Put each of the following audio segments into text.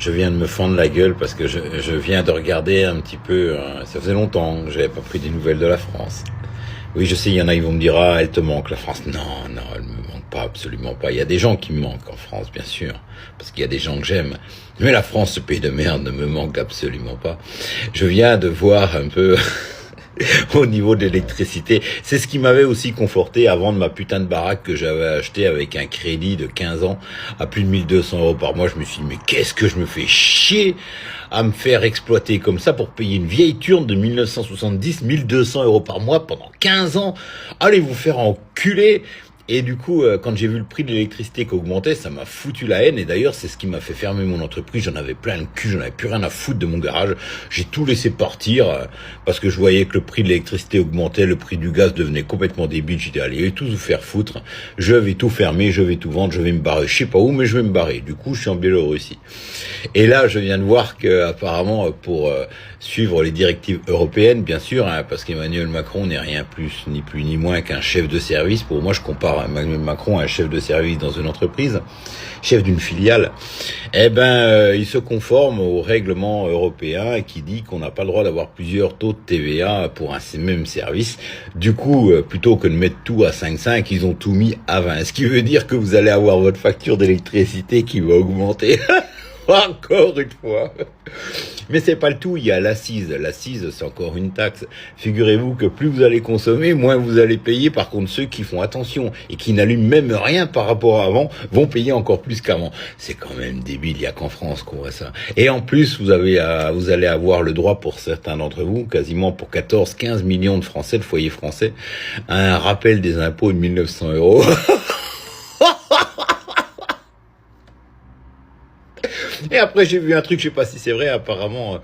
je viens de me fendre la gueule parce que je viens de regarder un petit peu, ça faisait longtemps que j'avais pas pris des nouvelles de la France. Oui, je sais, il y en a, ils vont me dire, ah, elle te manque, la France. Non, non, elle me manque pas, absolument pas. Il y a des gens qui me manquent en France, bien sûr, parce qu'il y a des gens que j'aime. Mais la France, ce pays de merde, ne me manque absolument pas. Je viens de voir un peu au niveau de l'électricité. C'est ce qui m'avait aussi conforté à vendre ma putain de baraque que j'avais achetée avec un crédit de 15 ans à plus de 1200 € par mois. Je me suis dit, mais qu'est-ce que je me fais chier à me faire exploiter comme ça pour payer une vieille turne de 1970, 1200 € par mois pendant 15 ans. Allez vous faire enculer. Et du coup, quand j'ai vu le prix de l'électricité qui augmentait, ça m'a foutu la haine. Et d'ailleurs, c'est ce qui m'a fait fermer mon entreprise. J'en avais plein le cul, j'en avais plus rien à foutre de mon garage. J'ai tout laissé partir parce que je voyais que le prix de l'électricité augmentait, le prix du gaz devenait complètement débile. J'ai dit, allez, tout vous faire foutre. Je vais tout fermer, je vais tout vendre, je vais me barrer. Je sais pas où, mais je vais me barrer. Du coup, je suis en Biélorussie. Et là, je viens de voir que apparemment, pour suivre les directives européennes, bien sûr, parce qu'Emmanuel Macron n'est rien plus ni moins qu'un chef de service. Pour moi, je compare Emmanuel Macron à un chef de service dans une entreprise, chef d'une filiale. Eh ben, il se conforme au règlement européen qui dit qu'on n'a pas le droit d'avoir plusieurs taux de TVA pour un même service. Du coup, plutôt que de mettre tout à 5,5, ils ont tout mis à 20. Ce qui veut dire que vous allez avoir votre facture d'électricité qui va augmenter. Encore une fois. Mais c'est pas le tout, il y a l'accise. L'accise, c'est encore une taxe. Figurez-vous que plus vous allez consommer, moins vous allez payer. Par contre, ceux qui font attention et qui n'allument même rien par rapport à avant, vont payer encore plus qu'avant. C'est quand même débile, il y a qu'en France qu'on voit ça. Et en plus, vous allez avoir le droit pour certains d'entre vous, quasiment pour 14-15 millions de Français, de foyers français, à un rappel des impôts de 1900 €. Et après, j'ai vu un truc, je sais pas si c'est vrai, apparemment,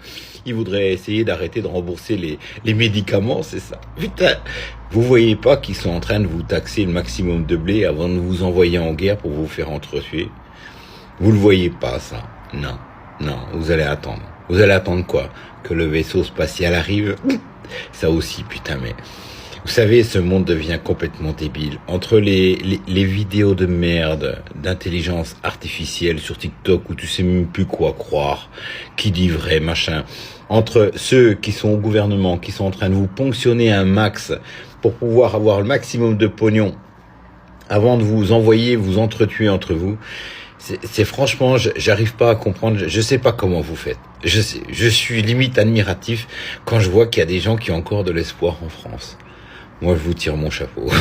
ils voudraient essayer d'arrêter de rembourser les médicaments, c'est ça. Putain, vous voyez pas qu'ils sont en train de vous taxer le maximum de blé avant de vous envoyer en guerre pour vous faire entretuer? Vous le voyez pas, ça? Non, non, vous allez attendre. Vous allez attendre quoi? Que le vaisseau spatial arrive? Ça aussi, putain, mais... Vous savez, ce monde devient complètement débile. Entre les vidéos de merde, d'intelligence artificielle sur TikTok où tu sais même plus quoi croire, qui dit vrai, machin. Entre ceux qui sont au gouvernement, qui sont en train de vous ponctionner un max pour pouvoir avoir le maximum de pognon avant de vous envoyer, vous entretuer entre vous. C'est franchement, j'arrive pas à comprendre, je sais pas comment vous faites. Je suis limite admiratif quand je vois qu'il y a des gens qui ont encore de l'espoir en France. Moi, je vous tire mon chapeau.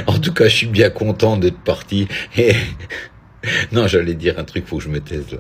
En tout cas, je suis bien content d'être parti. Et... Non, j'allais dire un truc, faut que je me taise là.